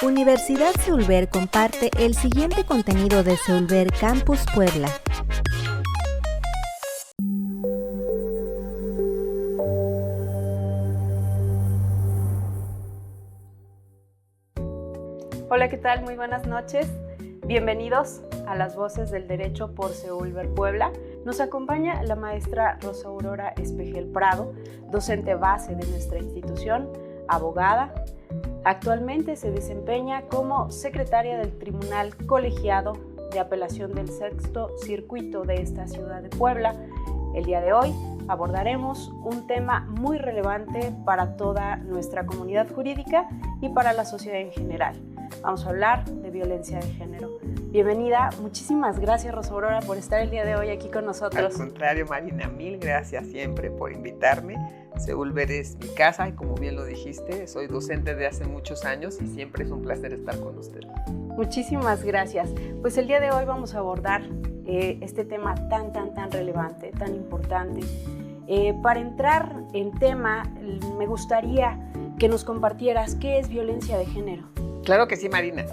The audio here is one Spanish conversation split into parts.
Universidad Seulver comparte el siguiente contenido de Seulver Campus Puebla. Hola, ¿qué tal? Muy buenas noches. Bienvenidos a Las Voces del Derecho por Seulver Puebla. Nos acompaña la maestra Rosa Aurora Espejel Prado, docente base de nuestra institución, abogada. Actualmente se desempeña como secretaria del Tribunal Colegiado de Apelación del Sexto Circuito de esta ciudad de Puebla. El día de hoy abordaremos un tema muy relevante para toda nuestra comunidad jurídica y para la sociedad en general. Vamos a hablar de violencia de género. Bienvenida, muchísimas gracias Rosa Aurora por estar el día de hoy aquí con nosotros. Al contrario, Marina, mil gracias siempre por invitarme. Seulver es mi casa y como bien lo dijiste, soy docente de hace muchos años y siempre es un placer estar con usted. Muchísimas gracias. Pues el día de hoy vamos a abordar este tema tan relevante, tan importante. Para entrar en tema, me gustaría que nos compartieras qué es violencia de género. Claro que sí, Marina.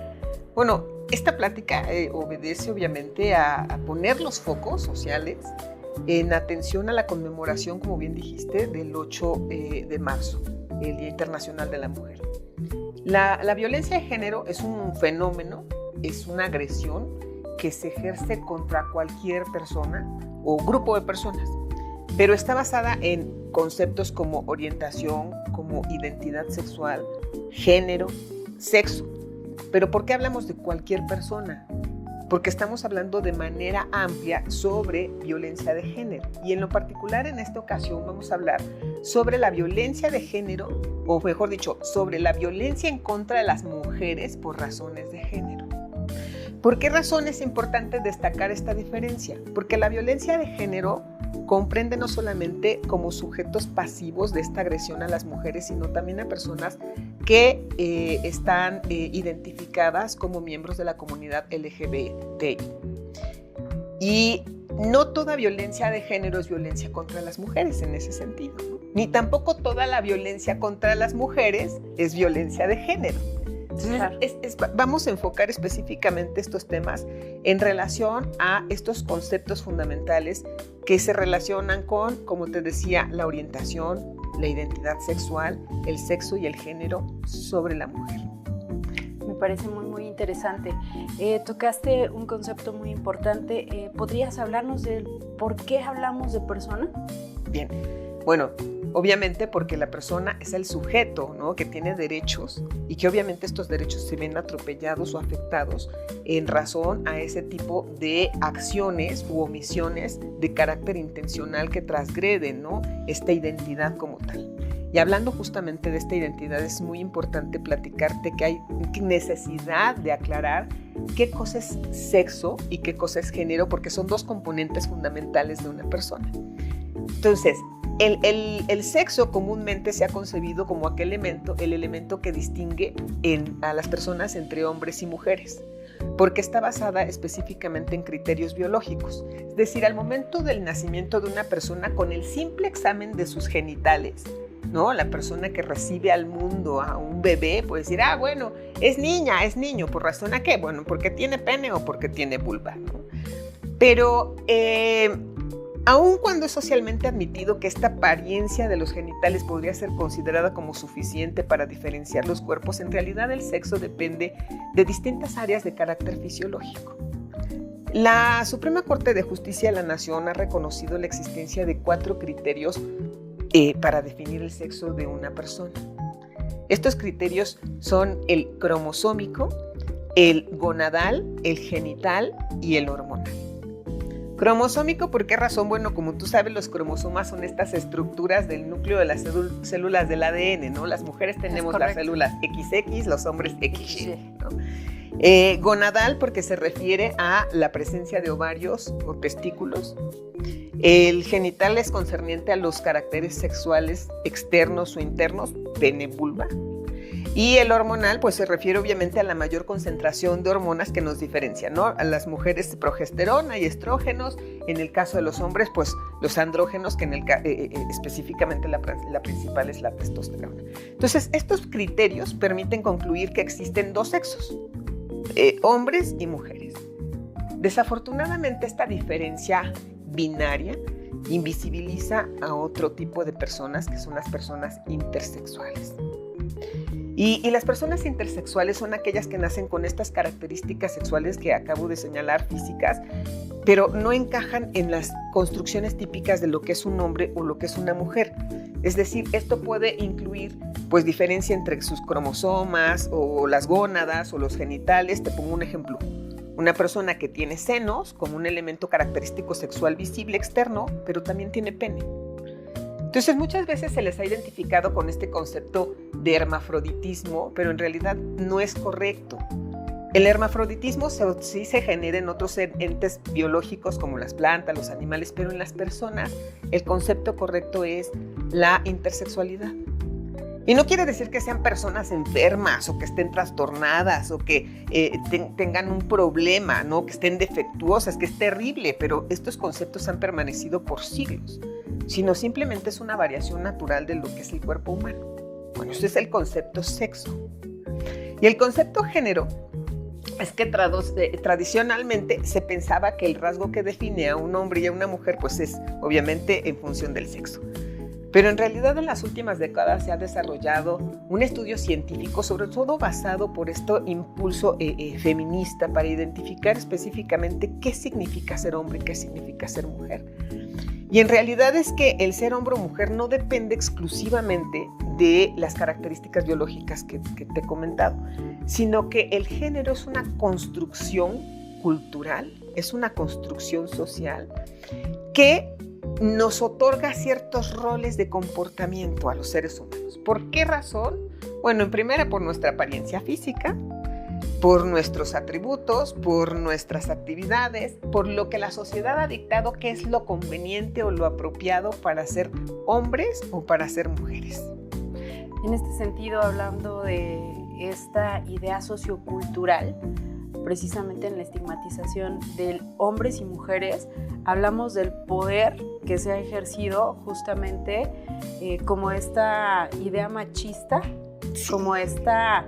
Bueno, esta plática obedece obviamente a poner los focos sociales en atención a la conmemoración, como bien dijiste, del 8 de marzo, el Día Internacional de la Mujer. La violencia de género es un fenómeno, es una agresión que se ejerce contra cualquier persona o grupo de personas, pero está basada en conceptos como orientación, como identidad sexual, género, sexo. ¿Pero por qué hablamos de cualquier persona? Porque estamos hablando de manera amplia sobre violencia de género. Y en lo particular, en esta ocasión, vamos a hablar sobre la violencia de género, o mejor dicho, sobre la violencia en contra de las mujeres por razones de género. ¿Por qué razón es importante destacar esta diferencia? Porque la violencia de género comprende no solamente como sujetos pasivos de esta agresión a las mujeres, sino también a personas que están identificadas como miembros de la comunidad LGBTI. Y no toda violencia de género es violencia contra las mujeres en ese sentido, ¿no? Ni tampoco toda la violencia contra las mujeres es violencia de género. Entonces, vamos a enfocar específicamente estos temas en relación a estos conceptos fundamentales que se relacionan con, como te decía, la orientación, la identidad sexual, el sexo y el género sobre la mujer. Me parece muy interesante. Tocaste un concepto muy importante. ¿Podrías hablarnos de por qué hablamos de persona? Bien, bueno, obviamente porque la persona es el sujeto, ¿no?, que tiene derechos y que obviamente estos derechos se ven atropellados o afectados en razón a ese tipo de acciones u omisiones de carácter intencional que transgreden, ¿no?, esta identidad como tal. Y hablando justamente de esta identidad, es muy importante platicarte que hay necesidad de aclarar qué cosa es sexo y qué cosa es género, porque son dos componentes fundamentales de una persona. Entonces, el sexo comúnmente se ha concebido como el elemento que distingue a las personas entre hombres y mujeres, porque está basada específicamente en criterios biológicos. Es decir, al momento del nacimiento de una persona, con el simple examen de sus genitales, ¿no?, la persona que recibe al mundo a un bebé puede decir, bueno, es niña, es niño, ¿por razón a qué? Bueno, porque tiene pene o porque tiene vulva, ¿no? Pero aun cuando es socialmente admitido que esta apariencia de los genitales podría ser considerada como suficiente para diferenciar los cuerpos, en realidad el sexo depende de distintas áreas de carácter fisiológico. La Suprema Corte de Justicia de la Nación ha reconocido la existencia de 4 criterios para definir el sexo de una persona. Estos criterios son el cromosómico, el gonadal, el genital y el hormonal. Cromosómico, ¿por qué razón? Bueno, como tú sabes, los cromosomas son estas estructuras del núcleo de las células del ADN, ¿no? Las mujeres tenemos las células XX, los hombres XY, ¿no? Gonadal, porque se refiere a la presencia de ovarios o testículos. El genital es concerniente a los caracteres sexuales externos o internos, pene, vulva. Y el hormonal, pues se refiere obviamente a la mayor concentración de hormonas que nos diferencian, ¿no? A las mujeres progesterona y estrógenos, en el caso de los hombres, pues los andrógenos, que específicamente la principal es la testosterona. Entonces, estos criterios permiten concluir que existen dos sexos, hombres y mujeres. Desafortunadamente, esta diferencia binaria invisibiliza a otro tipo de personas, que son las personas intersexuales. Y las personas intersexuales son aquellas que nacen con estas características sexuales que acabo de señalar, físicas, pero no encajan en las construcciones típicas de lo que es un hombre o lo que es una mujer. Es decir, esto puede incluir pues diferencia entre sus cromosomas o las gónadas o los genitales. Te pongo un ejemplo. Una persona que tiene senos como un elemento característico sexual visible externo, pero también tiene pene. Entonces, muchas veces se les ha identificado con este concepto de hermafroditismo, pero en realidad no es correcto. El hermafroditismo sí se genera en otros entes biológicos como las plantas, los animales, pero en las personas el concepto correcto es la intersexualidad. Y no quiere decir que sean personas enfermas o que estén trastornadas o que tengan un problema, ¿no? Que estén defectuosas, que es terrible, pero estos conceptos han permanecido por siglos, sino simplemente es una variación natural de lo que es el cuerpo humano. Bueno, ese es el concepto sexo. Y el concepto género es que tradicionalmente se pensaba que el rasgo que define a un hombre y a una mujer pues es obviamente en función del sexo. Pero en realidad en las últimas décadas se ha desarrollado un estudio científico, sobre todo basado por este impulso feminista, para identificar específicamente qué significa ser hombre y qué significa ser mujer. Y en realidad es que el ser hombre o mujer no depende exclusivamente de las características biológicas que te he comentado, sino que el género es una construcción cultural, es una construcción social que nos otorga ciertos roles de comportamiento a los seres humanos. ¿Por qué razón? Bueno, en primera, por nuestra apariencia física, por nuestros atributos, por nuestras actividades, por lo que la sociedad ha dictado que es lo conveniente o lo apropiado para ser hombres o para ser mujeres. En este sentido, hablando de esta idea sociocultural, precisamente en la estigmatización de hombres y mujeres, hablamos del poder que se ha ejercido justamente como esta idea machista, como esta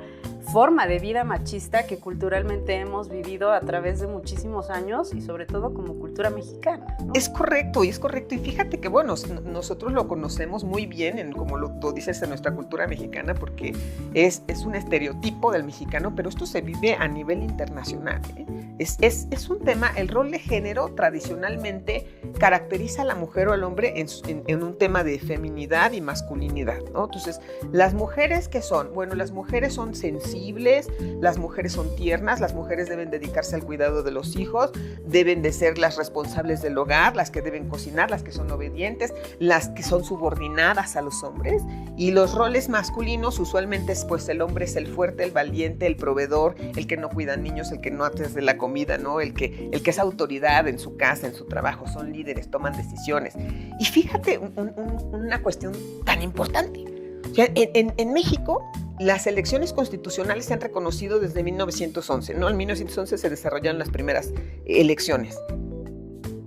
forma de vida machista que culturalmente hemos vivido a través de muchísimos años y sobre todo como cultura mexicana, ¿no? Es correcto. Y fíjate que, bueno, nosotros lo conocemos muy bien, como lo dices, en nuestra cultura mexicana, porque es un estereotipo del mexicano, pero esto se vive a nivel internacional, ¿eh? Es un tema, el rol de género tradicionalmente caracteriza a la mujer o al hombre en un tema de feminidad y masculinidad, ¿no? Entonces, las mujeres, ¿qué son? Bueno, las mujeres son sensibles, las mujeres son tiernas, las mujeres deben dedicarse al cuidado de los hijos, deben de ser las responsables del hogar, las que deben cocinar, las que son obedientes, las que son subordinadas a los hombres. Y los roles masculinos usualmente es, pues, el hombre es el fuerte, el valiente, el proveedor, el que no cuida niños, el que no hace de la comida, ¿no? El que es autoridad en su casa, en su trabajo, son líderes, toman decisiones. Y fíjate una cuestión tan importante. O sea, en México, las elecciones constitucionales se han reconocido desde 1911, ¿no? En 1911 se desarrollaron las primeras elecciones.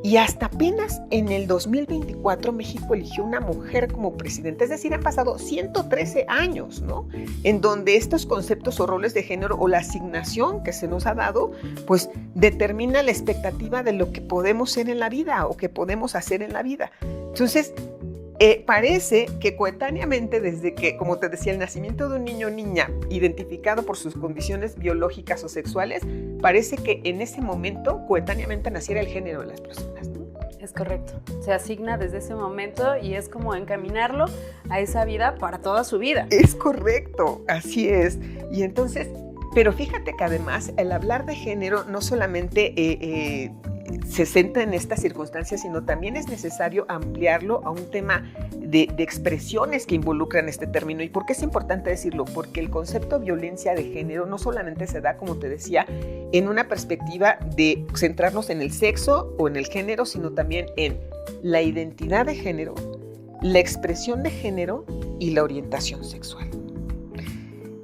Y hasta apenas en el 2024 México eligió una mujer como presidenta. Es decir, han pasado 113 años, ¿no? En donde estos conceptos o roles de género o la asignación que se nos ha dado, pues determina la expectativa de lo que podemos ser en la vida o que podemos hacer en la vida. Entonces, parece que coetáneamente, desde que, como te decía, el nacimiento de un niño o niña identificado por sus condiciones biológicas o sexuales, parece que en ese momento coetáneamente naciera el género de las personas, ¿no? Es correcto. Se asigna desde ese momento y es como encaminarlo a esa vida para toda su vida. Es correcto, así es. Y entonces, pero fíjate que además el hablar de género no solamente se centra en estas circunstancias, sino también es necesario ampliarlo a un tema de expresiones que involucran este término. ¿Y por qué es importante decirlo? Porque el concepto violencia de género no solamente se da, como te decía, en una perspectiva de centrarnos en el sexo o en el género, sino también en la identidad de género, la expresión de género y la orientación sexual.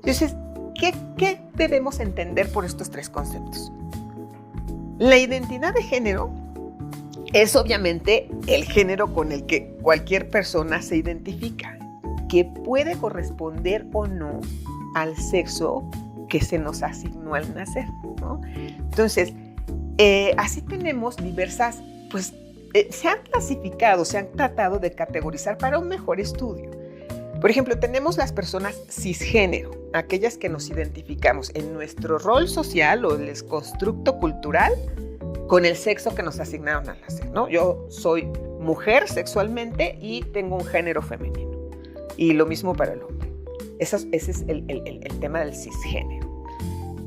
Entonces, ¿qué debemos entender por estos tres conceptos? La identidad de género es obviamente el género con el que cualquier persona se identifica, que puede corresponder o no al sexo que se nos asignó al nacer, ¿no? Entonces, así tenemos diversas, pues se han clasificado, se han tratado de categorizar para un mejor estudio. Por ejemplo, tenemos las personas cisgénero, aquellas que nos identificamos en nuestro rol social o el constructo cultural con el sexo que nos asignaron al nacer, ¿no? Yo soy mujer sexualmente y tengo un género femenino. Y lo mismo para el hombre. Ese es el tema del cisgénero.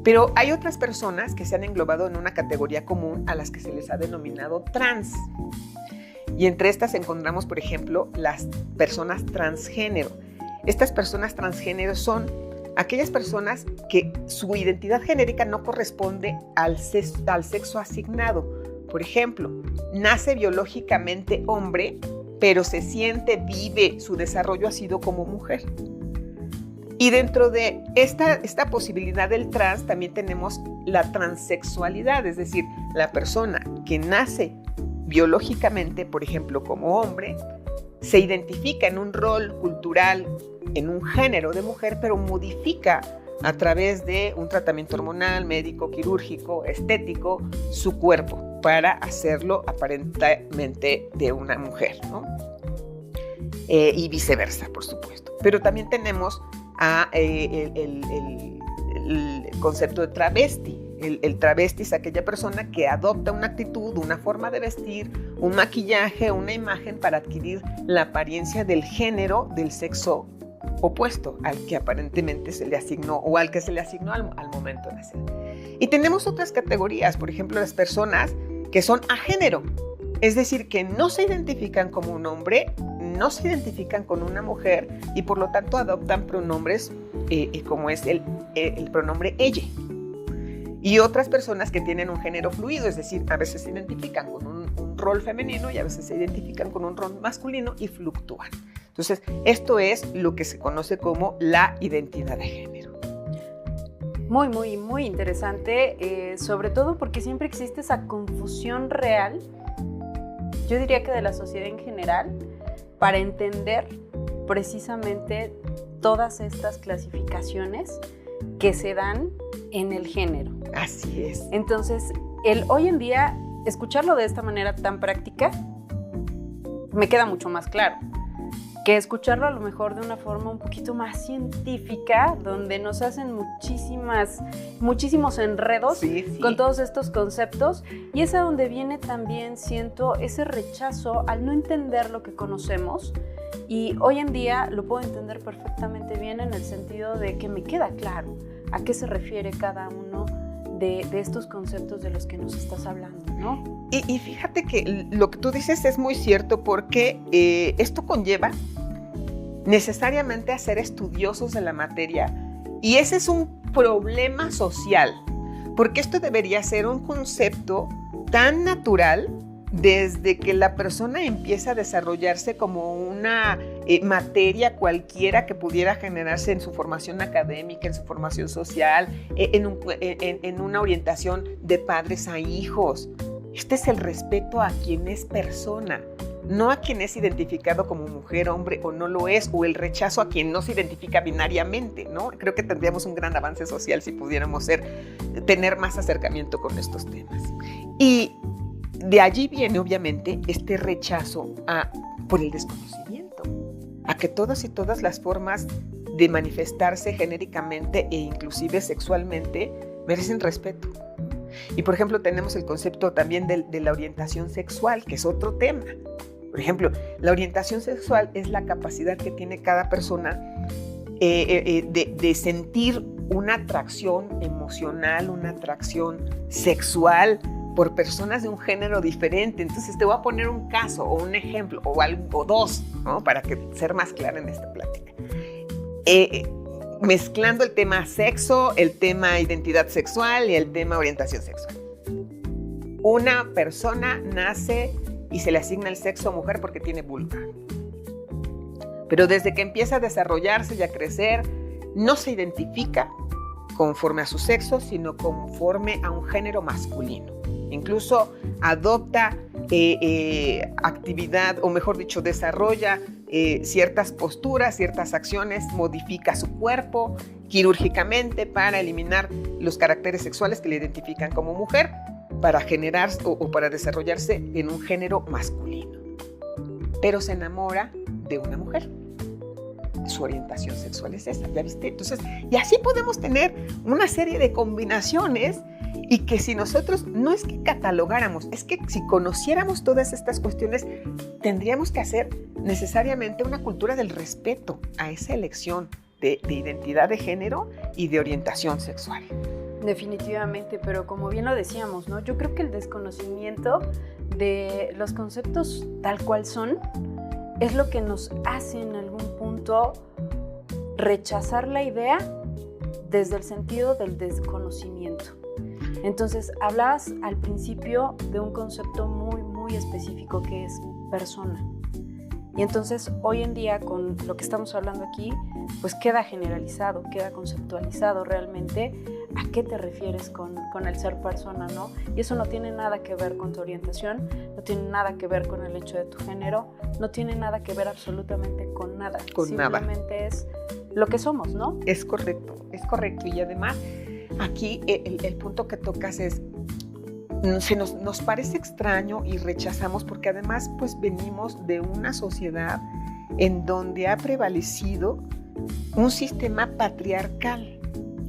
Pero hay otras personas que se han englobado en una categoría común a las que se les ha denominado trans. Y entre estas encontramos, por ejemplo, las personas transgénero. Estas personas transgénero son aquellas personas que su identidad genérica no corresponde al sexo asignado. Por ejemplo, nace biológicamente hombre, pero se siente, vive, su desarrollo ha sido como mujer. Y dentro de esta posibilidad del trans también tenemos la transexualidad, es decir, la persona que nace biológicamente, por ejemplo, como hombre, se identifica en un rol cultural, en un género de mujer, pero modifica a través de un tratamiento hormonal, médico, quirúrgico, estético, su cuerpo para hacerlo aparentemente de una mujer, ¿no? Y viceversa, por supuesto. Pero también tenemos el concepto de travesti. El travesti es aquella persona que adopta una actitud, una forma de vestir, un maquillaje, una imagen para adquirir la apariencia del género del sexo opuesto al que aparentemente se le asignó o al que se le asignó al momento de nacer. Y tenemos otras categorías, por ejemplo, las personas que son agénero, es decir, que no se identifican como un hombre, no se identifican con una mujer y por lo tanto adoptan pronombres como es el pronombre ella. Y otras personas que tienen un género fluido, es decir, a veces se identifican con un rol femenino y a veces se identifican con un rol masculino y fluctúan. Entonces, esto es lo que se conoce como la identidad de género. Muy, muy, muy interesante, sobre todo porque siempre existe esa confusión real, yo diría que de la sociedad en general, para entender precisamente todas estas clasificaciones que se dan en el género. Así es. Entonces, hoy en día, escucharlo de esta manera tan práctica, me queda mucho más claro que escucharlo a lo mejor de una forma un poquito más científica, donde nos hacen muchísimos enredos con todos estos conceptos, y es a donde viene también, siento, ese rechazo al no entender lo que conocemos, y hoy en día lo puedo entender perfectamente bien en el sentido de que me queda claro a qué se refiere cada uno de estos conceptos de los que nos estás hablando, ¿no? Y fíjate que lo que tú dices es muy cierto porque esto conlleva necesariamente a ser estudiosos de la materia y ese es un problema social porque esto debería ser un concepto tan natural desde que la persona empieza a desarrollarse como una materia cualquiera que pudiera generarse en su formación académica, en su formación social, en una orientación de padres a hijos. Este es el respeto a quien es persona, no a quien es identificado como mujer, hombre o no lo es, o el rechazo a quien no se identifica binariamente, ¿no? Creo que tendríamos un gran avance social si pudiéramos tener más acercamiento con estos temas. Y de allí viene, obviamente, este rechazo por el desconocimiento, a que todas y todas las formas de manifestarse genéricamente e inclusive sexualmente merecen respeto. Y, por ejemplo, tenemos el concepto también de la orientación sexual, que es otro tema. Por ejemplo, la orientación sexual es la capacidad que tiene cada persona de sentir una atracción emocional, una atracción sexual por personas de un género diferente. Entonces te voy a poner un caso o un ejemplo o dos, ¿no? Para ser más clara en esta plática. Mezclando el tema sexo, el tema identidad sexual y el tema orientación sexual. Una persona nace y se le asigna el sexo a mujer porque tiene vulva. Pero desde que empieza a desarrollarse y a crecer, no se identifica conforme a su sexo, sino conforme a un género masculino. Incluso adopta actividad, o mejor dicho, desarrolla ciertas posturas, ciertas acciones, modifica su cuerpo quirúrgicamente para eliminar los caracteres sexuales que le identifican como mujer, para generar o para desarrollarse en un género masculino. Pero se enamora de una mujer. Su orientación sexual es esa, ¿ya viste? Entonces, y así podemos tener una serie de combinaciones, y que si nosotros no es que catalogáramos, es que si conociéramos todas estas cuestiones, tendríamos que hacer necesariamente una cultura del respeto a esa elección de identidad de género y de orientación sexual. Definitivamente, pero como bien lo decíamos, ¿no? Yo creo que el desconocimiento de los conceptos tal cual son es lo que nos hace en algún punto rechazar la idea desde el sentido del desconocimiento. Entonces, hablabas al principio de un concepto muy, muy específico que es persona. Y entonces, hoy en día, con lo que estamos hablando aquí, pues queda generalizado, queda conceptualizado realmente a qué te refieres con el ser persona, ¿no? Y eso no tiene nada que ver con tu orientación, no tiene nada que ver con el hecho de tu género, no tiene nada que ver absolutamente con nada. Simplemente es lo que somos, ¿no? Es correcto. Y además, aquí el punto que tocas es, nos parece extraño y rechazamos porque además pues venimos de una sociedad en donde ha prevalecido un sistema patriarcal,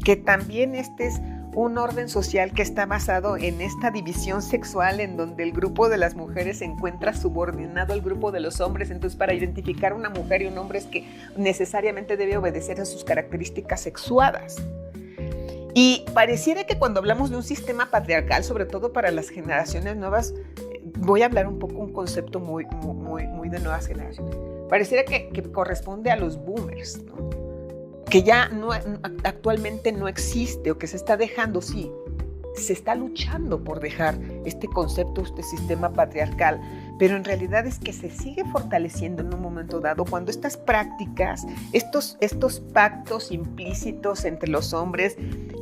que también este es un orden social que está basado en esta división sexual, en donde el grupo de las mujeres se encuentra subordinado al grupo de los hombres. Entonces, para identificar una mujer y un hombre es que necesariamente debe obedecer a sus características sexuadas. Y pareciera que cuando hablamos de un sistema patriarcal, sobre todo para las generaciones nuevas, voy a hablar un poco un concepto muy de nuevas generaciones, pareciera que corresponde a los boomers, ¿no? Que ya actualmente no existe, o que se está dejando, sí, se está luchando por dejar este concepto, este sistema patriarcal, pero en realidad es que se sigue fortaleciendo en un momento dado cuando estas prácticas, estos pactos implícitos entre los hombres,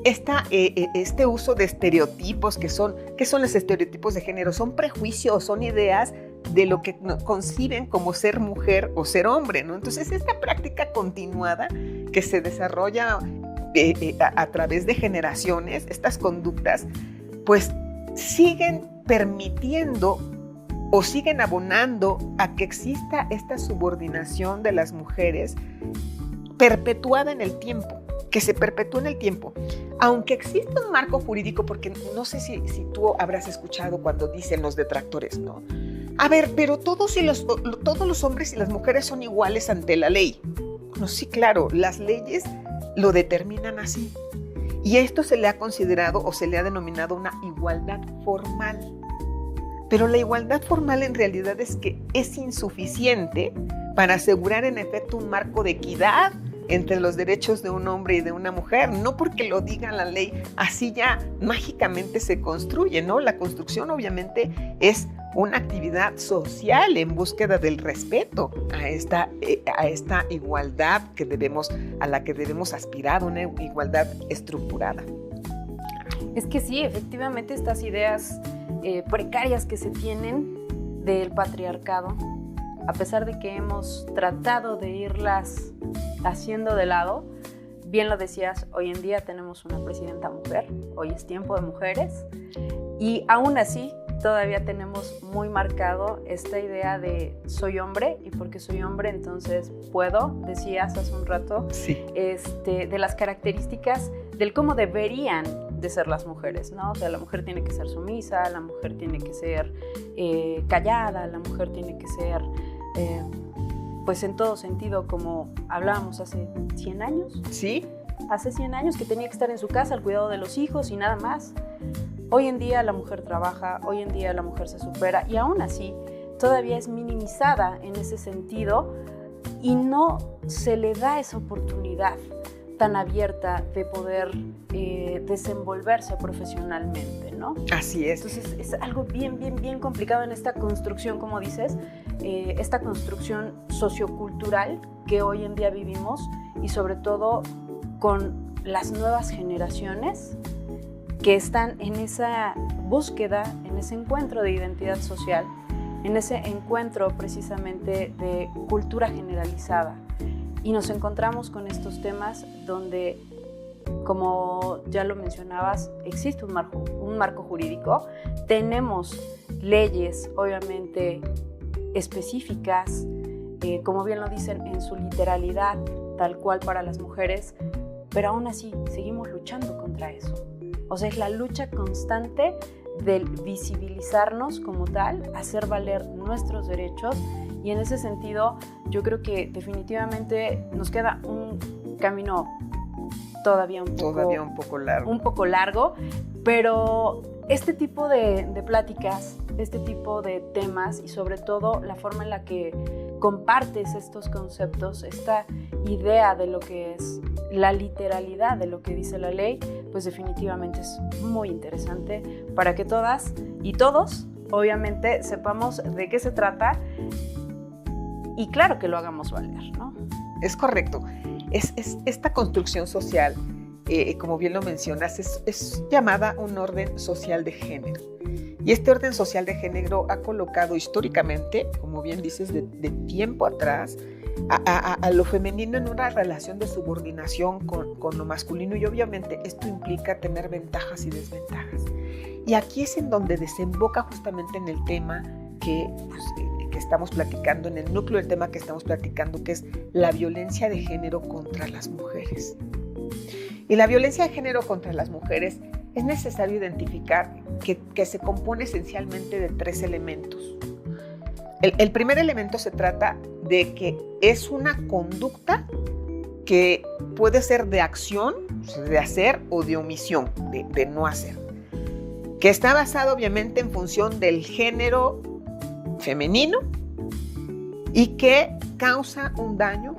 este uso de estereotipos, ¿qué son los estereotipos de género? Son prejuicios, son ideas de lo que conciben como ser mujer o ser hombre, ¿no? Entonces, esta práctica continuada que se desarrolla a través de generaciones, estas conductas, pues siguen permitiendo o siguen abonando a que exista esta subordinación de las mujeres perpetuada en el tiempo, que se perpetúa en el tiempo. Aunque exista un marco jurídico, porque no sé si tú habrás escuchado cuando dicen los detractores, ¿no? A ver, pero todos los hombres y las mujeres son iguales ante la ley. No, sí, claro, las leyes lo determinan así. Y esto se le ha considerado o se le ha denominado una igualdad formal. Pero la igualdad formal en realidad es que es insuficiente para asegurar en efecto un marco de equidad entre los derechos de un hombre y de una mujer. No porque lo diga la ley, así ya mágicamente se construye, ¿no? La construcción obviamente es una actividad social en búsqueda del respeto a esta igualdad a la que debemos aspirar, una igualdad estructurada. Es que sí, efectivamente estas ideas precarias que se tienen del patriarcado, a pesar de que hemos tratado de irlas haciendo de lado, bien lo decías, hoy en día tenemos una presidenta mujer, hoy es tiempo de mujeres, y aún así todavía tenemos muy marcado esta idea de soy hombre, y porque soy hombre entonces puedo, decías hace un rato, sí. De las características del cómo deberían de ser las mujeres, ¿no? O sea, la mujer tiene que ser sumisa, la mujer tiene que ser callada, la mujer tiene que ser, pues en todo sentido, como hablábamos hace 100 años. Sí. Hace 100 años que tenía que estar en su casa al cuidado de los hijos y nada más. Hoy en día la mujer trabaja, hoy en día la mujer se supera y aún así todavía es minimizada en ese sentido y no se le da esa oportunidad tan abierta de poder desenvolverse profesionalmente, ¿no? Así es. Entonces es algo bien complicado en esta construcción, como dices, esta construcción sociocultural que hoy en día vivimos y sobre todo con las nuevas generaciones que están en esa búsqueda, en ese encuentro de identidad social, en ese encuentro precisamente de cultura generalizada. Y nos encontramos con estos temas donde, como ya lo mencionabas, existe un marco jurídico, tenemos leyes obviamente específicas, como bien lo dicen en su literalidad, tal cual para las mujeres, pero aún así seguimos luchando contra eso. O sea, es la lucha constante del visibilizarnos como tal, hacer valer nuestros derechos, y en ese sentido yo creo que definitivamente nos queda un camino todavía un poco largo, pero este tipo de pláticas, este tipo de temas y sobre todo la forma en la que compartes estos conceptos, esta idea de lo que es la literalidad de lo que dice la ley, pues definitivamente es muy interesante para que todas y todos obviamente sepamos de qué se trata y claro que lo hagamos valer, ¿no? Es correcto. Es esta construcción social, como bien lo mencionas, es llamada un orden social de género. Y este orden social de género ha colocado históricamente, como bien dices, de tiempo atrás, a lo femenino en una relación de subordinación con lo masculino, y obviamente esto implica tener ventajas y desventajas. Y aquí es en donde desemboca justamente en el tema que estamos platicando, en el núcleo del tema que estamos platicando, que es la violencia de género contra las mujeres. Y la violencia de género contra las mujeres es necesario identificar que se compone esencialmente de 3 elementos. El primer elemento se trata de que es una conducta que puede ser de acción, de hacer, o de omisión, de no hacer, que está basado obviamente en función del género femenino y que causa un daño,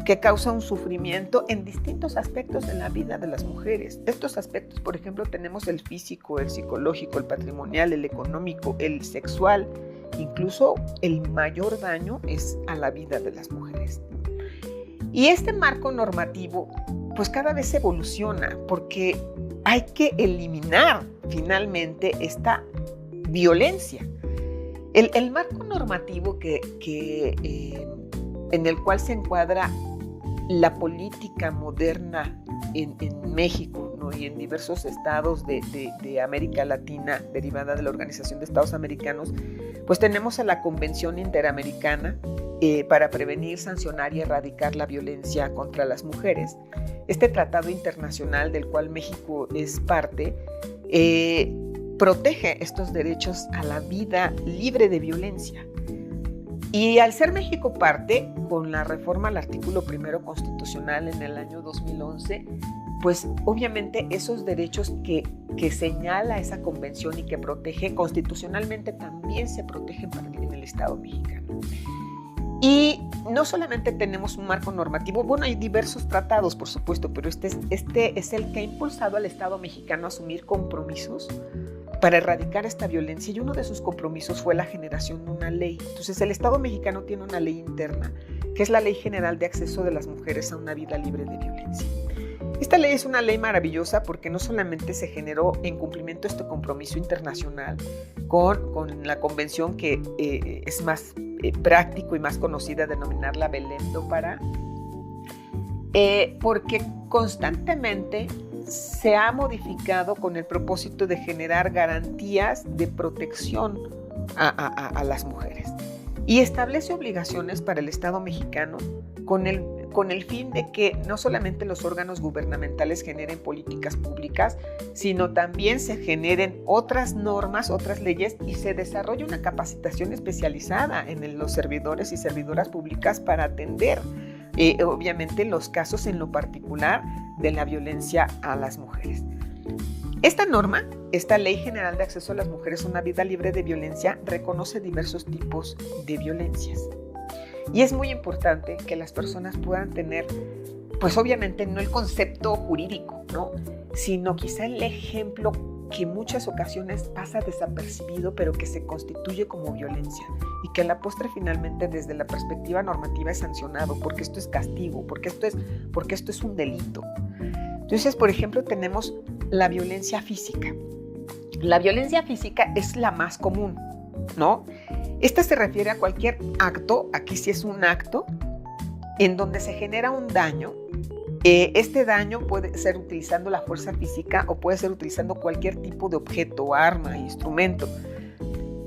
que causa un sufrimiento en distintos aspectos de la vida de las mujeres. Estos aspectos, por ejemplo, tenemos el físico, el psicológico, el patrimonial, el económico, el sexual. Incluso el mayor daño es a la vida de las mujeres. Y este marco normativo, pues cada vez evoluciona, porque hay que eliminar finalmente esta violencia. El marco normativo en el cual se encuadra la política moderna en México, ¿no? Y en diversos estados de América Latina, derivada de la Organización de Estados Americanos, pues tenemos a la Convención Interamericana para prevenir, sancionar y erradicar la violencia contra las mujeres. Este tratado internacional del cual México es parte, protege estos derechos a la vida libre de violencia. Y al ser México parte, con la reforma al artículo 1 constitucional en el año 2011, pues obviamente esos derechos que señala esa convención y que protege constitucionalmente también se protegen en el Estado mexicano. Y no solamente tenemos un marco normativo, bueno, hay diversos tratados, por supuesto, pero este es el que ha impulsado al Estado mexicano a asumir compromisos para erradicar esta violencia, y uno de sus compromisos fue la generación de una ley. Entonces el Estado mexicano tiene una ley interna, que es la Ley General de Acceso de las Mujeres a una Vida Libre de Violencia. Esta ley es una ley maravillosa porque no solamente se generó en cumplimiento de este compromiso internacional con la convención que es más práctico y más conocida, denominarla Belém do Pará, porque constantemente se ha modificado con el propósito de generar garantías de protección a las mujeres, y establece obligaciones para el Estado mexicano con el fin de que no solamente los órganos gubernamentales generen políticas públicas, sino también se generen otras normas, otras leyes, y se desarrolle una capacitación especializada en los servidores y servidoras públicas para atender obviamente los casos en lo particular de la violencia a las mujeres. Esta norma, esta Ley General de Acceso a las Mujeres a una Vida Libre de Violencia, reconoce diversos tipos de violencias. Y es muy importante que las personas puedan tener, pues obviamente no el concepto jurídico, ¿no? Sino quizá el ejemplo que en muchas ocasiones pasa desapercibido, pero que se constituye como violencia y que a la postre finalmente desde la perspectiva normativa es sancionado, porque esto es castigo, porque esto es un delito. Entonces, por ejemplo, tenemos la violencia física. La violencia física es la más común, ¿no? Esta se refiere a cualquier acto, aquí sí es un acto, en donde se genera un daño. Este daño puede ser utilizando la fuerza física o puede ser utilizando cualquier tipo de objeto, arma, instrumento.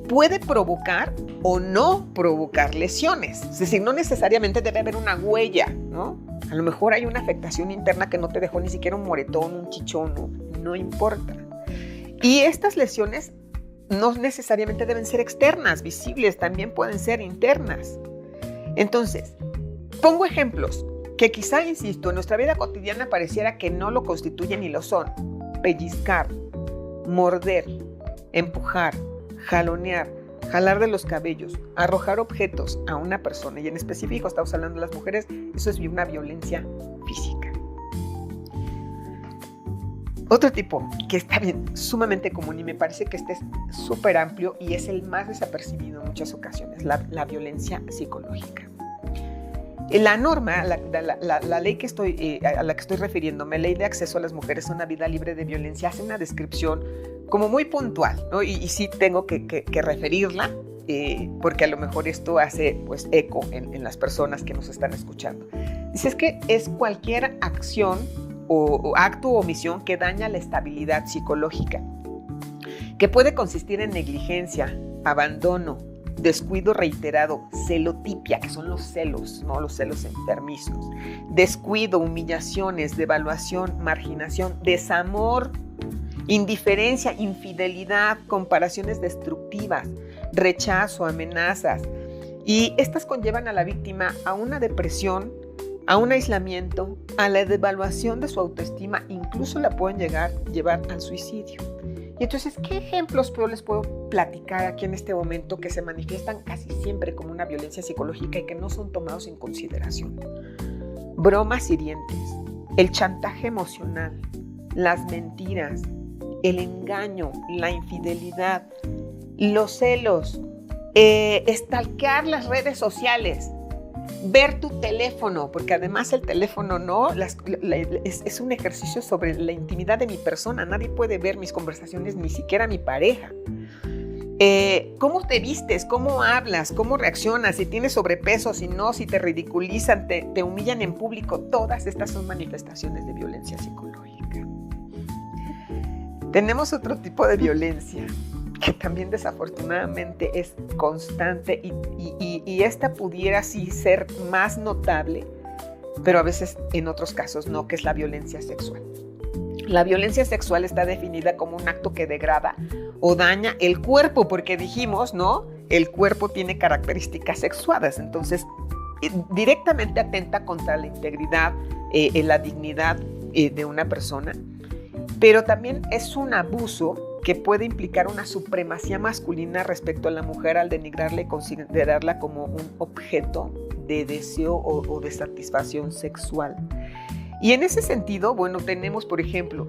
Puede provocar o no provocar lesiones. Es decir, no necesariamente debe haber una huella, ¿no? A lo mejor hay una afectación interna que no te dejó ni siquiera un moretón, un chichón, no importa. Y estas lesiones no necesariamente deben ser externas, visibles, también pueden ser internas. Entonces, pongo ejemplos que quizá, insisto, en nuestra vida cotidiana pareciera que no lo constituyen y lo son. Pellizcar, morder, empujar, jalonear, jalar de los cabellos, arrojar objetos a una persona, y en específico estamos hablando de las mujeres, eso es una violencia física. Otro tipo que está bien, sumamente común y me parece que este es súper amplio y es el más desapercibido en muchas ocasiones, la violencia psicológica. La norma, la ley a la que estoy refiriéndome, Ley de Acceso a las Mujeres a una Vida Libre de Violencia, hace una descripción como muy puntual, ¿no? Y sí tengo que referirla, porque a lo mejor esto hace pues, eco en las personas que nos están escuchando. Dice es que es cualquier acción o acto o omisión que daña la estabilidad psicológica, que puede consistir en negligencia, abandono, descuido reiterado, celotipia, que son los celos, ¿no? Los celos enfermizos, descuido, humillaciones, devaluación, marginación, desamor, indiferencia, infidelidad, comparaciones destructivas, rechazo, amenazas. Y estas conllevan a la víctima a una depresión, a un aislamiento, a la devaluación de su autoestima, incluso la pueden llevar al suicidio. Y entonces, ¿qué ejemplos les puedo platicar aquí en este momento que se manifiestan casi siempre como una violencia psicológica y que no son tomados en consideración? Bromas hirientes, el chantaje emocional, las mentiras, el engaño, la infidelidad, los celos, stalkear las redes sociales, ver tu teléfono, porque además el teléfono es un ejercicio sobre la intimidad de mi persona. Nadie puede ver mis conversaciones, ni siquiera mi pareja. ¿Cómo te vistes? ¿Cómo hablas? ¿Cómo reaccionas? Si tienes sobrepeso, si no, si te ridiculizan, te humillan en público. Todas estas son manifestaciones de violencia psicológica. Tenemos otro tipo de violencia que también desafortunadamente es constante y esta pudiera sí ser más notable, pero a veces en otros casos no, que es la violencia sexual. La violencia sexual está definida como un acto que degrada o daña el cuerpo, porque dijimos, ¿no? El cuerpo tiene características sexuadas, entonces directamente atenta contra la integridad, la dignidad de una persona, pero también es un abuso que puede implicar una supremacía masculina respecto a la mujer al denigrarla y considerarla como un objeto de deseo o de satisfacción sexual. Y en ese sentido, bueno, tenemos, por ejemplo,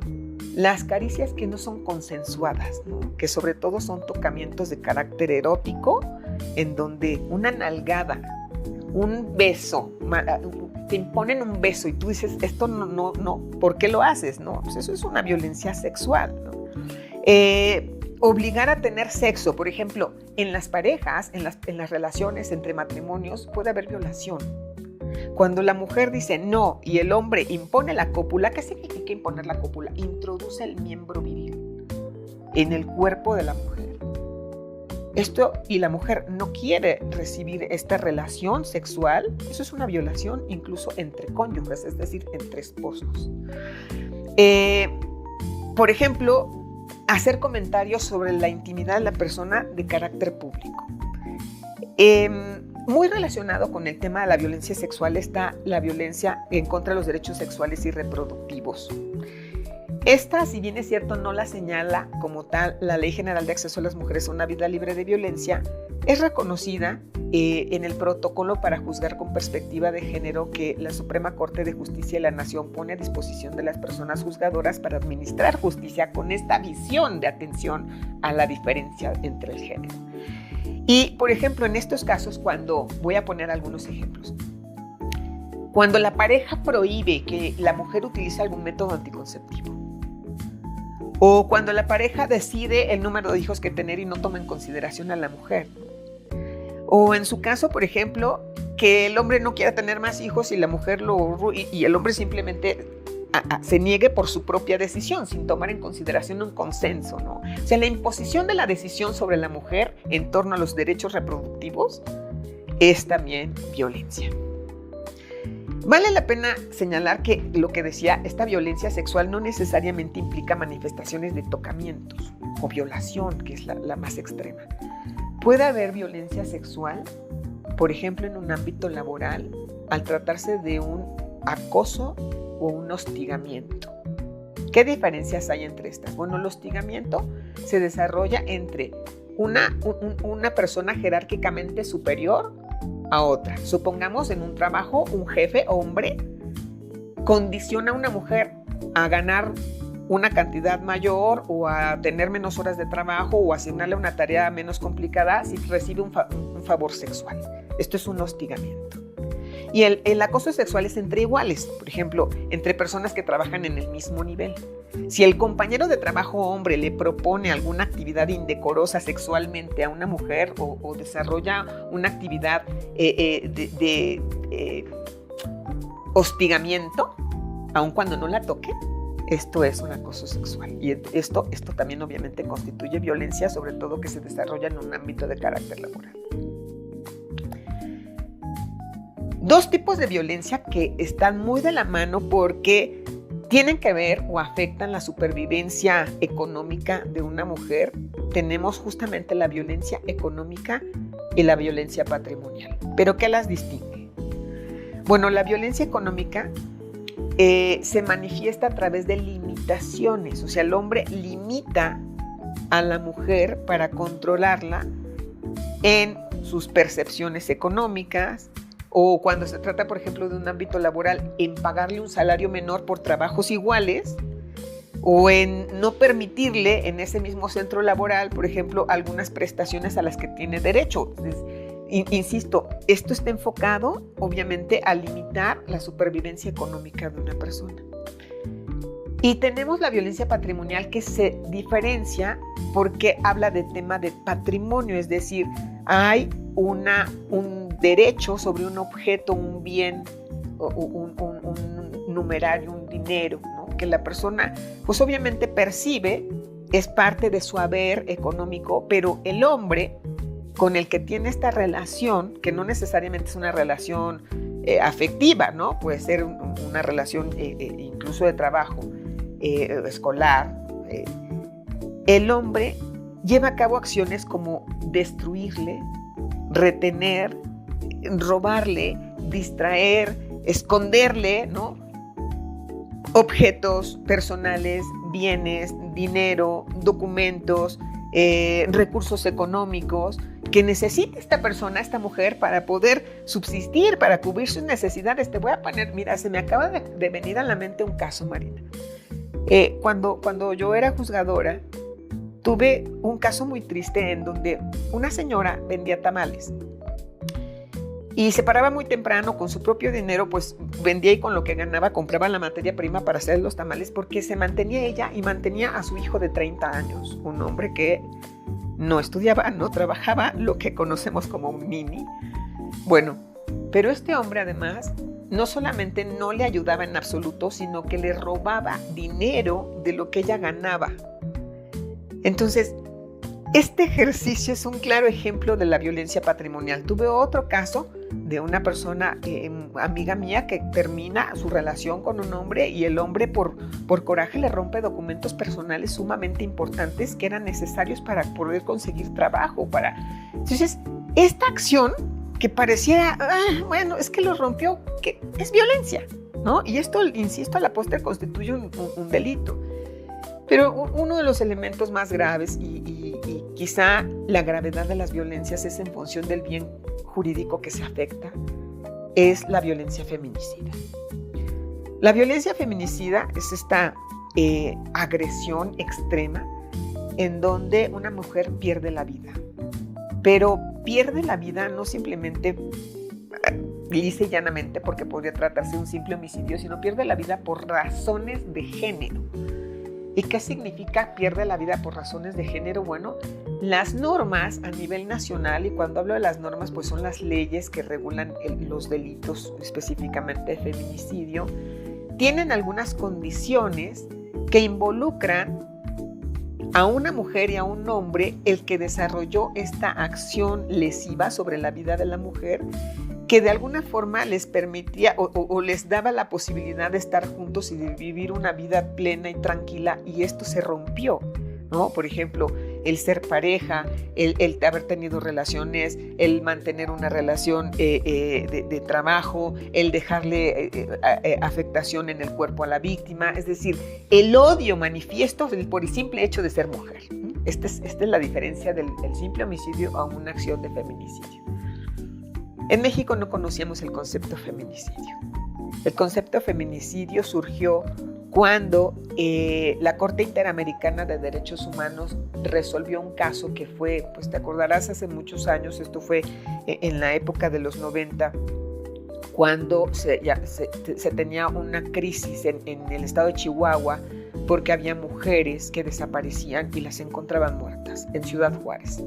las caricias que no son consensuadas, ¿no? Que sobre todo son tocamientos de carácter erótico, en donde una nalgada, un beso, te imponen un beso y tú dices, esto no, ¿por qué lo haces? No, pues eso es una violencia sexual, ¿no? Obligar a tener sexo, por ejemplo, en las parejas, en las relaciones entre matrimonios puede haber violación. Cuando la mujer dice no y el hombre impone la cópula, ¿qué significa imponer la cópula? Introduce el miembro viril en el cuerpo de la mujer. Y la mujer no quiere recibir esta relación sexual, eso es una violación incluso entre cónyuges, es decir, entre esposos. Por ejemplo, hacer comentarios sobre la intimidad de la persona de carácter público. Muy relacionado con el tema de la violencia sexual está la violencia en contra de los derechos sexuales y reproductivos. Esta, si bien es cierto, no la señala como tal la Ley General de Acceso a las Mujeres a una Vida Libre de Violencia, es reconocida en el protocolo para juzgar con perspectiva de género que la Suprema Corte de Justicia de la Nación pone a disposición de las personas juzgadoras para administrar justicia con esta visión de atención a la diferencia entre el género. Y, por ejemplo, en estos casos, voy a poner algunos ejemplos. Cuando la pareja prohíbe que la mujer utilice algún método anticonceptivo, o cuando la pareja decide el número de hijos que tener y no toma en consideración a la mujer, o en su caso, por ejemplo, que el hombre no quiera tener más hijos y la mujer y el hombre simplemente se niegue por su propia decisión, sin tomar en consideración un consenso, ¿no? O sea, la imposición de la decisión sobre la mujer en torno a los derechos reproductivos es también violencia. Vale la pena señalar que lo que decía, esta violencia sexual no necesariamente implica manifestaciones de tocamientos o violación, que es la más extrema. Puede haber violencia sexual, por ejemplo, en un ámbito laboral, al tratarse de un acoso o un hostigamiento. ¿Qué diferencias hay entre estas? Bueno, el hostigamiento se desarrolla entre una persona jerárquicamente superior a otra. Supongamos en un trabajo, un jefe o hombre condiciona a una mujer a ganar una cantidad mayor o a tener menos horas de trabajo o asignarle una tarea menos complicada si recibe un favor sexual. Esto es un hostigamiento. Y el acoso sexual es entre iguales, por ejemplo, entre personas que trabajan en el mismo nivel. Si el compañero de trabajo hombre le propone alguna actividad indecorosa sexualmente a una mujer o desarrolla una actividad de hostigamiento, aun cuando no la toque, esto es un acoso sexual. Y esto también obviamente constituye violencia, sobre todo que se desarrolla en un ámbito de carácter laboral. Dos tipos de violencia que están muy de la mano porque tienen que ver o afectan la supervivencia económica de una mujer. Tenemos justamente la violencia económica y la violencia patrimonial. ¿Pero qué las distingue? Bueno, la violencia económica se manifiesta a través de limitaciones. O sea, el hombre limita a la mujer para controlarla en sus percepciones económicas, o cuando se trata, por ejemplo, de un ámbito laboral, en pagarle un salario menor por trabajos iguales, o en no permitirle en ese mismo centro laboral, por ejemplo, algunas prestaciones a las que tiene derecho. Insisto, esto está enfocado, obviamente, a limitar la supervivencia económica de una persona. Y tenemos la violencia patrimonial, que se diferencia porque habla de tema de patrimonio, es decir, hay un derecho sobre un objeto, un bien, un numerario, un dinero, ¿no? Que la persona, pues obviamente percibe, es parte de su haber económico, pero el hombre con el que tiene esta relación, que no necesariamente es una relación afectiva, ¿no? Puede ser una relación incluso de trabajo, escolar, el hombre lleva a cabo acciones como destruirle, retener, robarle, distraer, esconderle, ¿no? Objetos personales, bienes, dinero, documentos, recursos económicos que necesita esta persona, esta mujer, para poder subsistir, para cubrir sus necesidades. Te voy a poner, mira, se me acaba de venir a la mente un caso, Marina. Cuando yo era juzgadora, tuve un caso muy triste en donde una señora vendía tamales y se paraba muy temprano con su propio dinero, pues vendía, y con lo que ganaba compraba la materia prima para hacer los tamales, porque se mantenía ella y mantenía a su hijo de 30 años, un hombre que no estudiaba, no trabajaba, lo que conocemos como un nini. Bueno, pero este hombre además no solamente no le ayudaba en absoluto, sino que le robaba dinero de lo que ella ganaba. Entonces, este ejercicio es un claro ejemplo de la violencia patrimonial. Tuve otro caso de una persona, amiga mía, que termina su relación con un hombre y el hombre por coraje le rompe documentos personales sumamente importantes que eran necesarios para poder conseguir trabajo. Entonces, esta acción que pareciera, bueno, es que lo rompió, que es violencia, ¿no? Y esto, insisto, a la postre constituye un delito. Pero uno de los elementos más graves y quizá la gravedad de las violencias es en función del bien jurídico que se afecta es la violencia feminicida. La violencia feminicida es esta agresión extrema en donde una mujer pierde la vida, pero pierde la vida no simplemente lisa y llanamente porque podría tratarse de un simple homicidio, sino pierde la vida por razones de género. ¿Y qué significa pierde la vida por razones de género? Bueno, las normas a nivel nacional, y cuando hablo de las normas, pues son las leyes que regulan los delitos, específicamente de feminicidio, tienen algunas condiciones que involucran a una mujer y a un hombre el que desarrolló esta acción lesiva sobre la vida de la mujer, que de alguna forma les permitía o les daba la posibilidad de estar juntos y de vivir una vida plena y tranquila, y esto se rompió, ¿no? Por ejemplo, el ser pareja, el haber tenido relaciones, el mantener una relación de trabajo, el dejarle afectación en el cuerpo a la víctima, es decir, el odio manifiesto por el simple hecho de ser mujer. Esta es la diferencia del simple homicidio a una acción de feminicidio. En México no conocíamos el concepto feminicidio. El concepto feminicidio surgió cuando la Corte Interamericana de Derechos Humanos resolvió un caso que fue, pues te acordarás, hace muchos años, esto fue en la época de los 90, cuando se tenía una crisis en el estado de Chihuahua porque había mujeres que desaparecían y las encontraban muertas en Ciudad Juárez.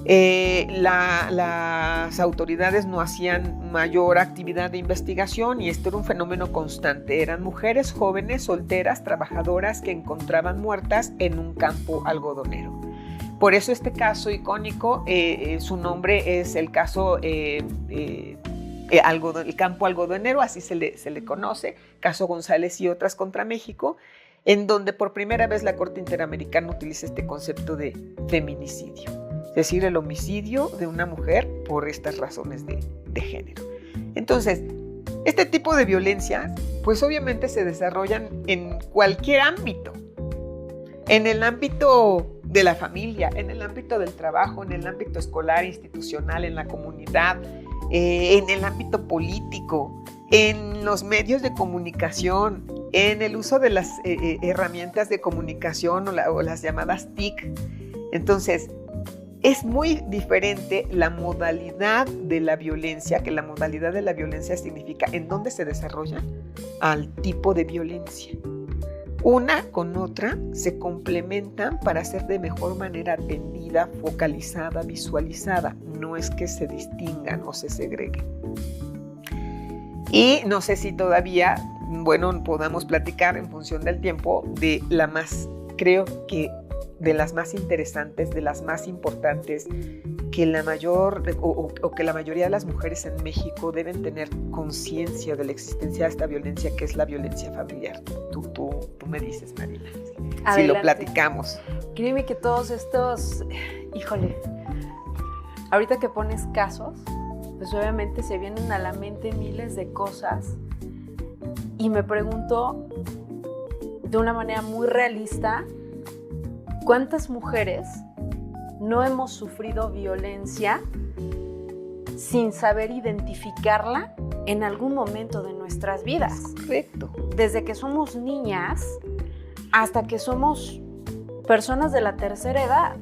Las autoridades no hacían mayor actividad de investigación y esto era un fenómeno constante. Eran mujeres jóvenes, solteras, trabajadoras que encontraban muertas en un campo algodonero. Por eso este caso icónico, su nombre es el caso el campo algodonero, así se le conoce, caso González y otras contra México, en donde por primera vez la Corte Interamericana utiliza este concepto de feminicidio. Es decir, el homicidio de una mujer por estas razones de género. Entonces, este tipo de violencias, pues obviamente se desarrollan en cualquier ámbito. En el ámbito de la familia, en el ámbito del trabajo, en el ámbito escolar, institucional, en la comunidad, en el ámbito político, en los medios de comunicación, en el uso de las herramientas de comunicación o las llamadas TIC. Entonces, es muy diferente la modalidad de la violencia, que la modalidad de la violencia significa en dónde se desarrolla, al tipo de violencia. Una con otra se complementan para ser de mejor manera atendida, focalizada, visualizada. No es que se distingan o se segreguen. Y no sé si todavía, podamos platicar en función del tiempo de la más, creo que de las más interesantes, de las más importantes, que la mayoría de las mujeres en México deben tener conciencia de la existencia de esta violencia, que es la violencia familiar. Tú me dices, Marina, si lo platicamos. Créeme que todos estos, ahorita que pones casos, pues obviamente se vienen a la mente miles de cosas y me pregunto de una manera muy realista, ¿cuántas mujeres no hemos sufrido violencia sin saber identificarla en algún momento de nuestras vidas? Correcto. Desde que somos niñas hasta que somos personas de la tercera edad.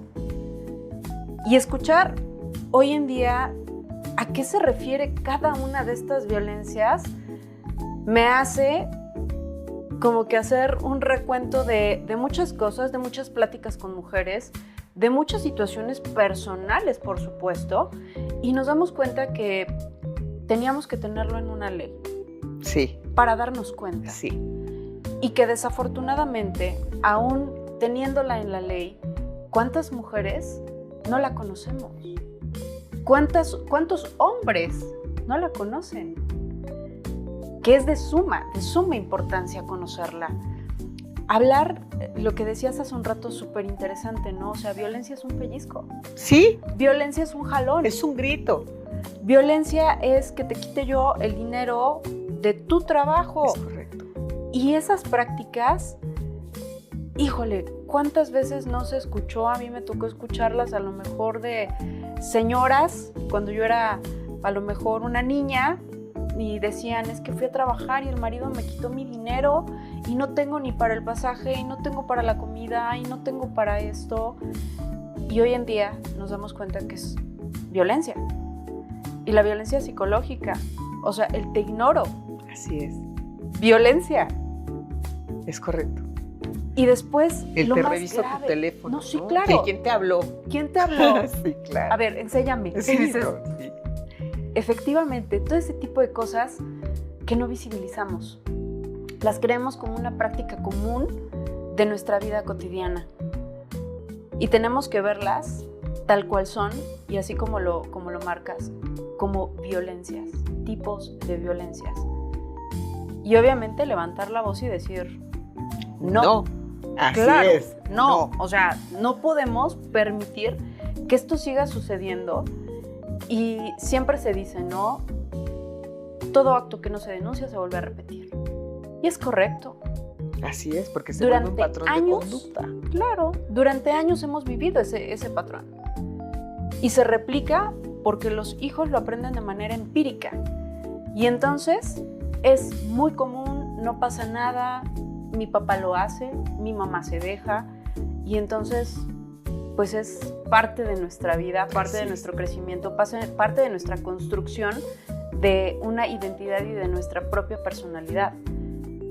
Y escuchar hoy en día a qué se refiere cada una de estas violencias me hace como que hacer un recuento de muchas cosas, de muchas pláticas con mujeres, de muchas situaciones personales, por supuesto, y nos damos cuenta que teníamos que tenerlo en una ley. Sí. Para darnos cuenta. Sí. Y que desafortunadamente, aún teniéndola en la ley, ¿cuántas mujeres no la conocemos? ¿Cuántos hombres no la conocen? Que es de suma importancia conocerla. Hablar, lo que decías hace un rato, súper interesante, ¿no? O sea, violencia es un pellizco. Sí. Violencia es un jalón. Es un grito. Violencia es que te quite yo el dinero de tu trabajo. Es correcto. Y esas prácticas, ¿cuántas veces no se escuchó? A mí me tocó escucharlas a lo mejor de señoras, cuando yo era a lo mejor una niña, y decían, es que fui a trabajar y el marido me quitó mi dinero y no tengo ni para el pasaje, y no tengo para la comida, y no tengo para esto. Y hoy en día nos damos cuenta que es violencia. Y la violencia psicológica, o sea, el te ignoro. Así es. Violencia. Es correcto. Y después, el lo te más reviso grave. tu teléfono. No, sí, ¿no? claro. ¿Quién te habló? ¿Quién te habló? Sí, claro. A ver, enséñame. Sí, Y dices, no, sí. efectivamente, todo ese tipo de cosas que no visibilizamos, las creemos como una práctica común de nuestra vida cotidiana. Y tenemos que verlas tal cual son, y así como lo marcas, como violencias, tipos de violencias. Y obviamente levantar la voz y decir, no. Así claro, es. no. O sea, no podemos permitir que esto siga sucediendo. Y siempre se dice, no, todo acto que no se denuncia se vuelve a repetir. Y es correcto. Así es, porque se vuelve un patrón años, de conducta. Claro, durante años hemos vivido ese patrón. Y se replica porque los hijos lo aprenden de manera empírica. Y entonces es muy común, no pasa nada, mi papá lo hace, mi mamá se deja. Y entonces, pues es parte de nuestra vida, parte de nuestro crecimiento, parte de nuestra construcción de una identidad y de nuestra propia personalidad.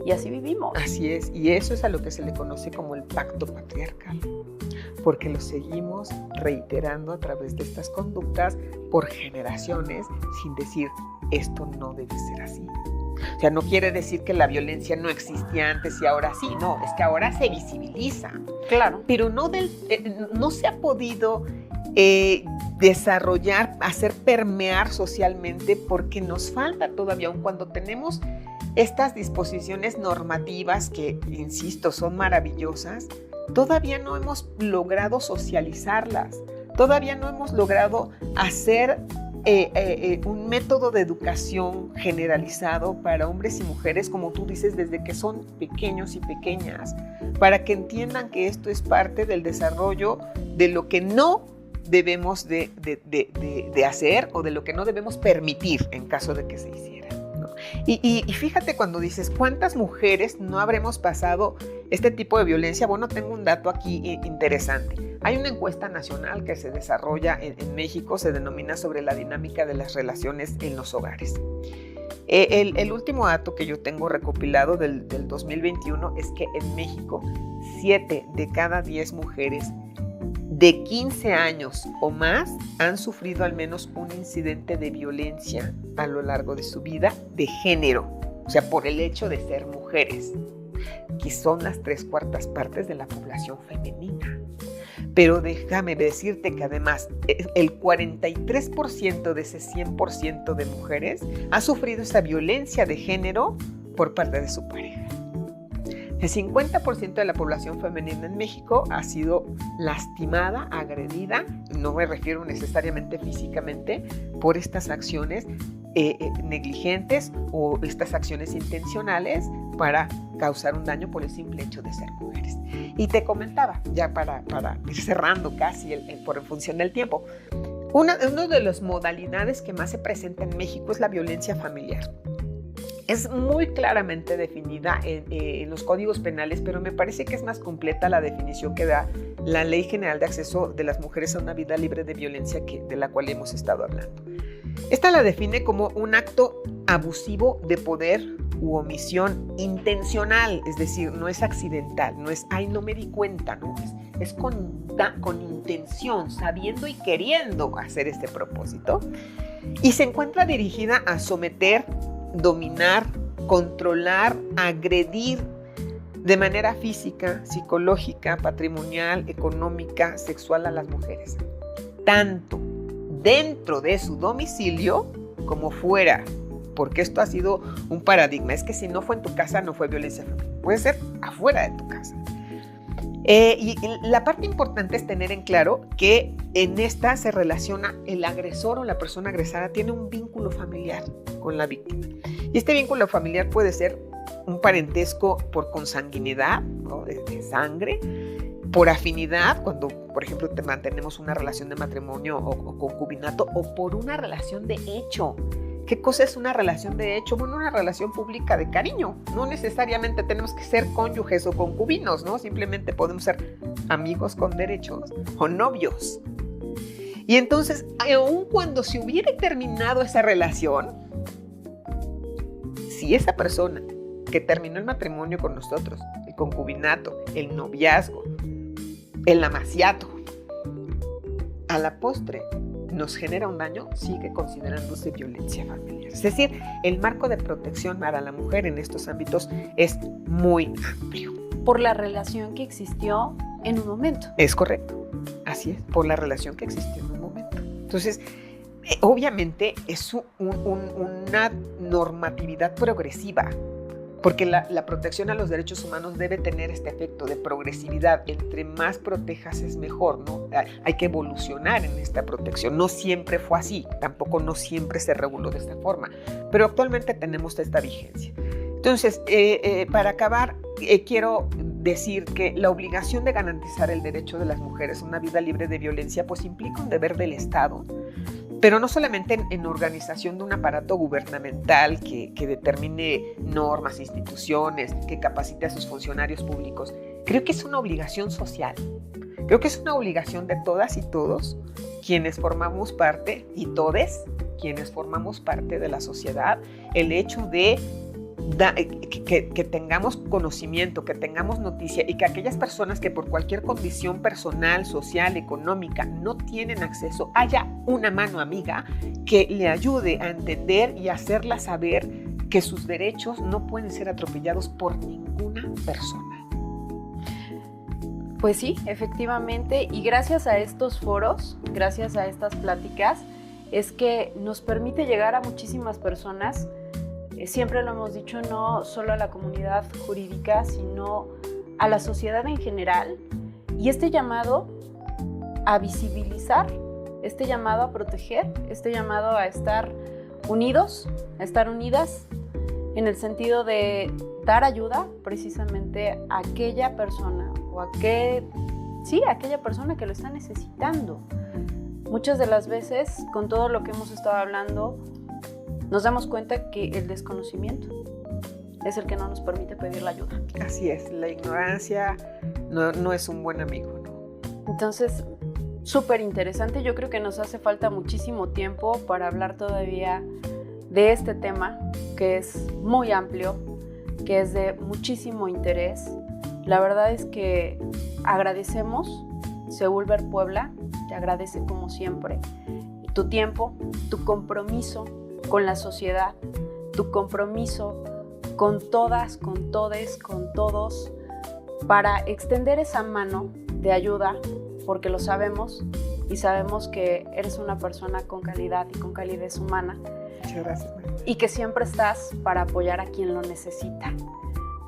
Y así vivimos. Así es, y eso es a lo que se le conoce como el pacto patriarcal, porque lo seguimos reiterando a través de estas conductas por generaciones sin decir, esto no debe ser así. O sea, no quiere decir que la violencia no existía antes y ahora sí, no, es que ahora se visibiliza. Claro. Pero no se ha podido desarrollar, hacer permear socialmente, porque nos falta todavía, aun cuando tenemos estas disposiciones normativas que, insisto, son maravillosas, todavía no hemos logrado socializarlas, todavía no hemos logrado hacer un método de educación generalizado para hombres y mujeres, como tú dices, desde que son pequeños y pequeñas, para que entiendan que esto es parte del desarrollo de lo que no debemos de hacer o de lo que no debemos permitir en caso de que se hiciera, ¿no? Y fíjate cuando dices, ¿cuántas mujeres no habremos pasado este tipo de violencia? Bueno, tengo un dato aquí interesante. Hay una encuesta nacional que se desarrolla en México, se denomina sobre la dinámica de las relaciones en los hogares. El último dato que yo tengo recopilado del 2021 es que en México 7 de cada 10 mujeres de 15 años o más han sufrido al menos un incidente de violencia a lo largo de su vida de género, o sea, por el hecho de ser mujeres, que son las 3/4 partes de la población femenina. Pero déjame decirte que además el 43% de ese 100% de mujeres ha sufrido esa violencia de género por parte de su pareja. El 50% de la población femenina en México ha sido lastimada, agredida, no me refiero necesariamente físicamente, por estas acciones negligentes o estas acciones intencionales para causar un daño por el simple hecho de ser mujeres. Y te comentaba, ya para ir cerrando casi por en función del tiempo, una de las modalidades que más se presenta en México es la violencia familiar. Es muy claramente definida en los códigos penales, pero me parece que es más completa la definición que da la Ley General de Acceso de las Mujeres a una Vida Libre de Violencia, de la cual hemos estado hablando. Esta la define como un acto abusivo de poder u omisión intencional, es decir, no es accidental, no es, ay, no me di cuenta, no, es con intención, sabiendo y queriendo hacer este propósito, y se encuentra dirigida a someter, dominar, controlar, agredir de manera física, psicológica, patrimonial, económica, sexual a las mujeres, tanto dentro de su domicilio como fuera, porque esto ha sido un paradigma. Es que si no fue en tu casa, no fue violencia femenina, puede ser afuera de tu casa. Y la parte importante es tener en claro que en esta se relaciona el agresor o la persona agresada tiene un vínculo familiar con la víctima. Y este vínculo familiar puede ser un parentesco por consanguinidad, ¿no? de sangre, por afinidad, cuando, por ejemplo, mantenemos una relación de matrimonio o concubinato, o por una relación de hecho. ¿Qué cosa es una relación de hecho? Bueno, una relación pública de cariño. No necesariamente tenemos que ser cónyuges o concubinos, ¿no? Simplemente podemos ser amigos con derechos o novios. Y entonces, aun cuando se hubiera terminado esa relación, si esa persona que terminó el matrimonio con nosotros, el concubinato, el noviazgo, el amaciato, a la postre nos genera un daño, sigue considerándose violencia familiar. Es decir, el marco de protección para la mujer en estos ámbitos es muy amplio. Por la relación que existió en un momento. Es correcto, así es, por la relación que existió en un momento. Entonces, obviamente es una normatividad progresiva, porque la protección a los derechos humanos debe tener este efecto de progresividad. Entre más protejas es mejor, ¿no? Hay que evolucionar en esta protección. No siempre fue así, tampoco no siempre se reguló de esta forma, pero actualmente tenemos esta vigencia. Entonces, para acabar, quiero decir que la obligación de garantizar el derecho de las mujeres a una vida libre de violencia pues implica un deber del Estado, pero no solamente en organización de un aparato gubernamental que determine normas, instituciones, que capacite a sus funcionarios públicos. Creo que es una obligación social. Creo que es una obligación de todas y todos quienes formamos parte, y todes quienes formamos parte de la sociedad, el hecho de que tengamos conocimiento, que tengamos noticia, y que aquellas personas que por cualquier condición personal, social, económica no tienen acceso, haya una mano amiga que le ayude a entender y hacerla saber que sus derechos no pueden ser atropellados por ninguna persona. Pues sí, efectivamente, y gracias a estos foros, gracias a estas pláticas, es que nos permite llegar a muchísimas personas. Siempre lo hemos dicho, no solo a la comunidad jurídica, sino a la sociedad en general. Y este llamado a visibilizar, este llamado a proteger, este llamado a estar unidos, a estar unidas, en el sentido de dar ayuda precisamente a aquella persona o a aquella persona que lo está necesitando. Muchas de las veces, con todo lo que hemos estado hablando, nos damos cuenta que el desconocimiento es el que no nos permite pedir la ayuda. Así es, la ignorancia no es un buen amigo, ¿no? Entonces, súper interesante. Yo creo que nos hace falta muchísimo tiempo para hablar todavía de este tema, que es muy amplio, que es de muchísimo interés. La verdad es que agradecemos, Seúlver Puebla, te agradece como siempre tu tiempo, tu compromiso con la sociedad, tu compromiso con todas, con todes, con todos, para extender esa mano de ayuda, porque lo sabemos y sabemos que eres una persona con calidad y con calidez humana. Muchas gracias, María. Y que siempre estás para apoyar a quien lo necesita.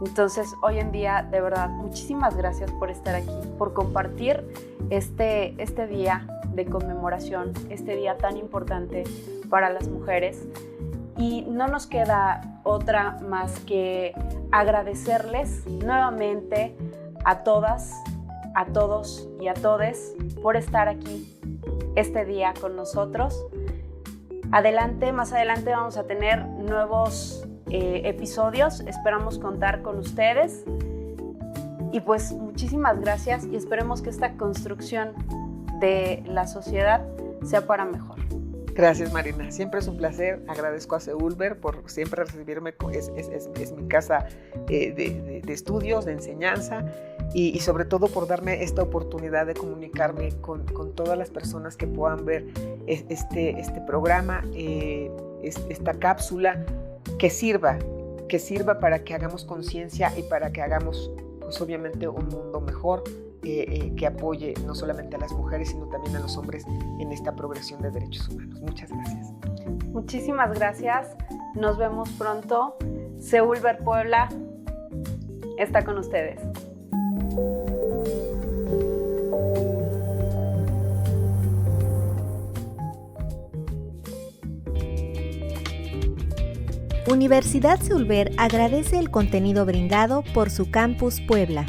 Entonces, hoy en día, de verdad, muchísimas gracias por estar aquí, por compartir este día de conmemoración, este día tan importante para las mujeres. Y no nos queda otra más que agradecerles nuevamente a todas, a todos y a todes por estar aquí este día con nosotros. Más adelante vamos a tener nuevos episodios, esperamos contar con ustedes. Y pues muchísimas gracias y esperemos que esta construcción de la sociedad sea para mejor. Gracias, Marina. Siempre es un placer. Agradezco a Seúlver por siempre recibirme. Es mi casa de estudios, de enseñanza y sobre todo por darme esta oportunidad de comunicarme con todas las personas que puedan ver este programa, esta cápsula, que sirva para que hagamos conciencia y para que hagamos, pues obviamente, un mundo mejor. Que apoye no solamente a las mujeres, sino también a los hombres en esta progresión de derechos humanos. Muchas gracias. Muchísimas gracias. Nos vemos pronto. Seúlver Puebla está con ustedes. Universidad Seúlver agradece el contenido brindado por su Campus Puebla.